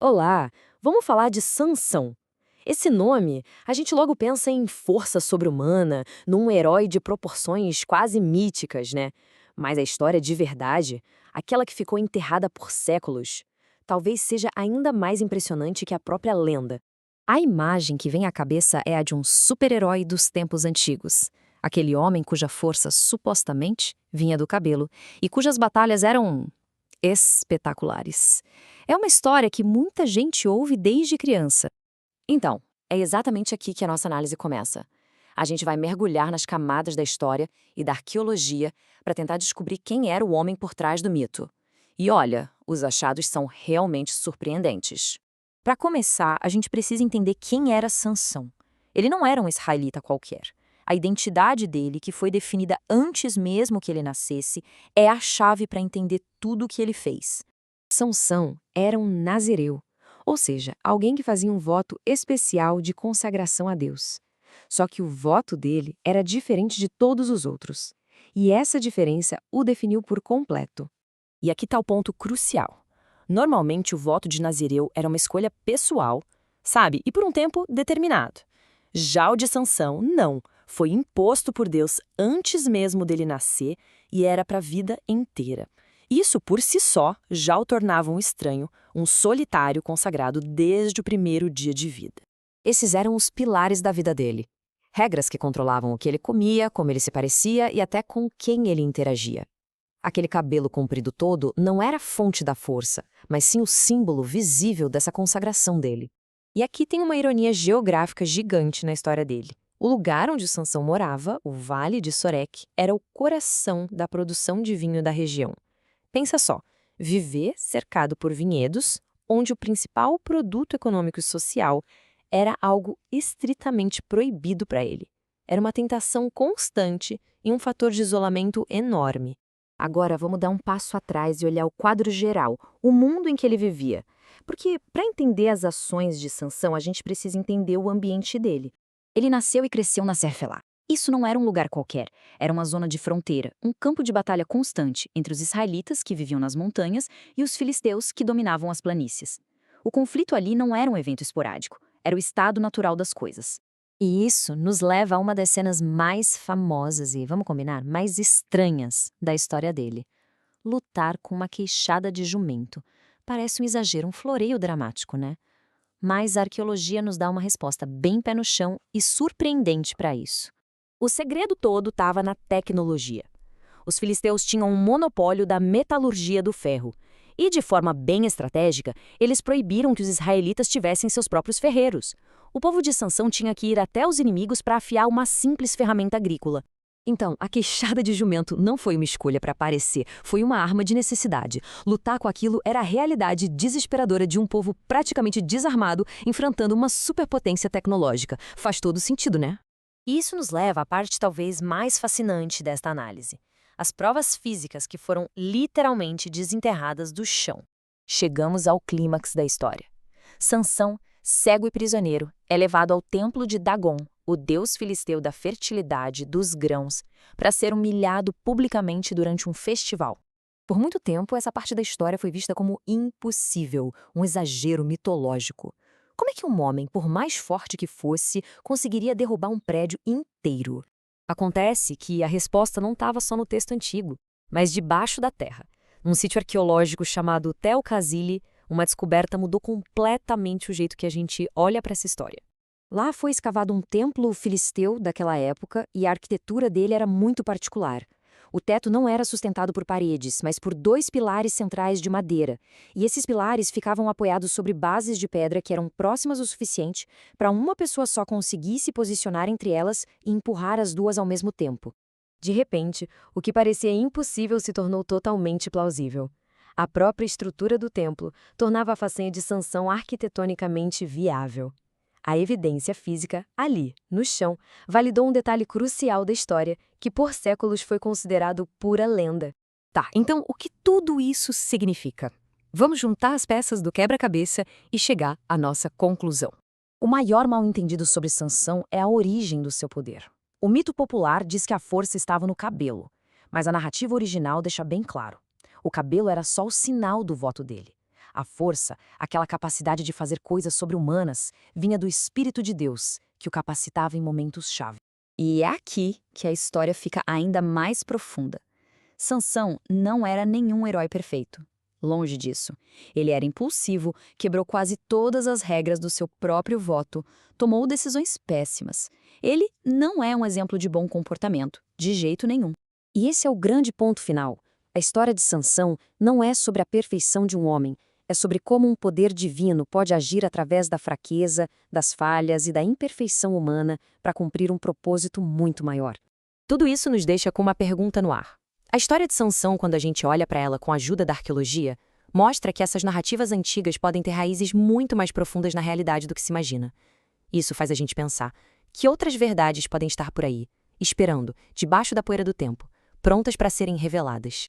Olá, vamos falar de Sansão. Esse nome, a gente logo pensa em força sobre-humana, num herói de proporções quase míticas, né? Mas a história de verdade, aquela que ficou enterrada por séculos, talvez seja ainda mais impressionante que a própria lenda. A imagem que vem à cabeça é a de um super-herói dos tempos antigos. Aquele homem cuja força supostamente vinha do cabelo e cujas batalhas eram espetaculares. É uma história que muita gente ouve desde criança. Então, é exatamente aqui que a nossa análise começa. A gente vai mergulhar nas camadas da história e da arqueologia para tentar descobrir quem era o homem por trás do mito. E olha, os achados são realmente surpreendentes. Para começar, a gente precisa entender quem era Sansão. Ele não era um israelita qualquer. A identidade dele, que foi definida antes mesmo que ele nascesse, é a chave para entender tudo o que ele fez. Sansão era um nazireu, ou seja, alguém que fazia um voto especial de consagração a Deus. Só que o voto dele era diferente de todos os outros. E essa diferença o definiu por completo. E aqui está o ponto crucial. Normalmente o voto de nazireu era uma escolha pessoal, sabe? E por um tempo determinado. Já o de Sansão, não. Foi imposto por Deus antes mesmo dele nascer e era para a vida inteira. Isso por si só já o tornava um estranho, um solitário consagrado desde o primeiro dia de vida. Esses eram os pilares da vida dele. Regras que controlavam o que ele comia, como ele se parecia e até com quem ele interagia. Aquele cabelo comprido todo não era a fonte da força, mas sim o símbolo visível dessa consagração dele. E aqui tem uma ironia geográfica gigante na história dele. O lugar onde Sansão morava, o Vale de Sorek, era o coração da produção de vinho da região. Pensa só, viver cercado por vinhedos, onde o principal produto econômico e social era algo estritamente proibido para ele. Era uma tentação constante e um fator de isolamento enorme. Agora vamos dar um passo atrás e olhar o quadro geral, o mundo em que ele vivia. Porque para entender as ações de Sansão, a gente precisa entender o ambiente dele. Ele nasceu e cresceu na Serfelá. Isso não era um lugar qualquer, era uma zona de fronteira, um campo de batalha constante entre os israelitas, que viviam nas montanhas, e os filisteus, que dominavam as planícies. O conflito ali não era um evento esporádico, era o estado natural das coisas. E isso nos leva a uma das cenas mais famosas e, vamos combinar, mais estranhas da história dele. Lutar com uma queixada de jumento. Parece um exagero, um floreio dramático, né? Mas a arqueologia nos dá uma resposta bem pé no chão e surpreendente para isso. O segredo todo estava na tecnologia. Os filisteus tinham um monopólio da metalurgia do ferro. E, de forma bem estratégica, eles proibiram que os israelitas tivessem seus próprios ferreiros. O povo de Sansão tinha que ir até os inimigos para afiar uma simples ferramenta agrícola. Então, a queixada de jumento não foi uma escolha para aparecer, foi uma arma de necessidade. Lutar com aquilo era a realidade desesperadora de um povo praticamente desarmado enfrentando uma superpotência tecnológica. Faz todo sentido, né? E isso nos leva à parte talvez mais fascinante desta análise. As provas físicas que foram literalmente desenterradas do chão. Chegamos ao clímax da história. Sansão, cego e prisioneiro, é levado ao templo de Dagon, o deus filisteu da fertilidade, dos grãos, para ser humilhado publicamente durante um festival. Por muito tempo, essa parte da história foi vista como impossível, um exagero mitológico. Como é que um homem, por mais forte que fosse, conseguiria derrubar um prédio inteiro? Acontece que a resposta não estava só no texto antigo, mas debaixo da terra. Num sítio arqueológico chamado Tel Kazili, uma descoberta mudou completamente o jeito que a gente olha para essa história. Lá foi escavado um templo filisteu daquela época e a arquitetura dele era muito particular. O teto não era sustentado por paredes, mas por dois pilares centrais de madeira, e esses pilares ficavam apoiados sobre bases de pedra que eram próximas o suficiente para uma pessoa só conseguir se posicionar entre elas e empurrar as duas ao mesmo tempo. De repente, o que parecia impossível se tornou totalmente plausível. A própria estrutura do templo tornava a façanha de Sansão arquitetonicamente viável. A evidência física, ali, no chão, validou um detalhe crucial da história, que por séculos foi considerado pura lenda. Tá, então o que tudo isso significa? Vamos juntar as peças do quebra-cabeça e chegar à nossa conclusão. O maior mal-entendido sobre Sansão é a origem do seu poder. O mito popular diz que a força estava no cabelo, mas a narrativa original deixa bem claro. O cabelo era só o sinal do voto dele. A força, aquela capacidade de fazer coisas sobre-humanas, vinha do Espírito de Deus, que o capacitava em momentos-chave. E é aqui que a história fica ainda mais profunda. Sansão não era nenhum herói perfeito. Longe disso. Ele era impulsivo, quebrou quase todas as regras do seu próprio voto, tomou decisões péssimas. Ele não é um exemplo de bom comportamento, de jeito nenhum. E esse é o grande ponto final. A história de Sansão não é sobre a perfeição de um homem, é sobre como um poder divino pode agir através da fraqueza, das falhas e da imperfeição humana para cumprir um propósito muito maior. Tudo isso nos deixa com uma pergunta no ar. A história de Sansão, quando a gente olha para ela com a ajuda da arqueologia, mostra que essas narrativas antigas podem ter raízes muito mais profundas na realidade do que se imagina. Isso faz a gente pensar que outras verdades podem estar por aí, esperando, debaixo da poeira do tempo, prontas para serem reveladas.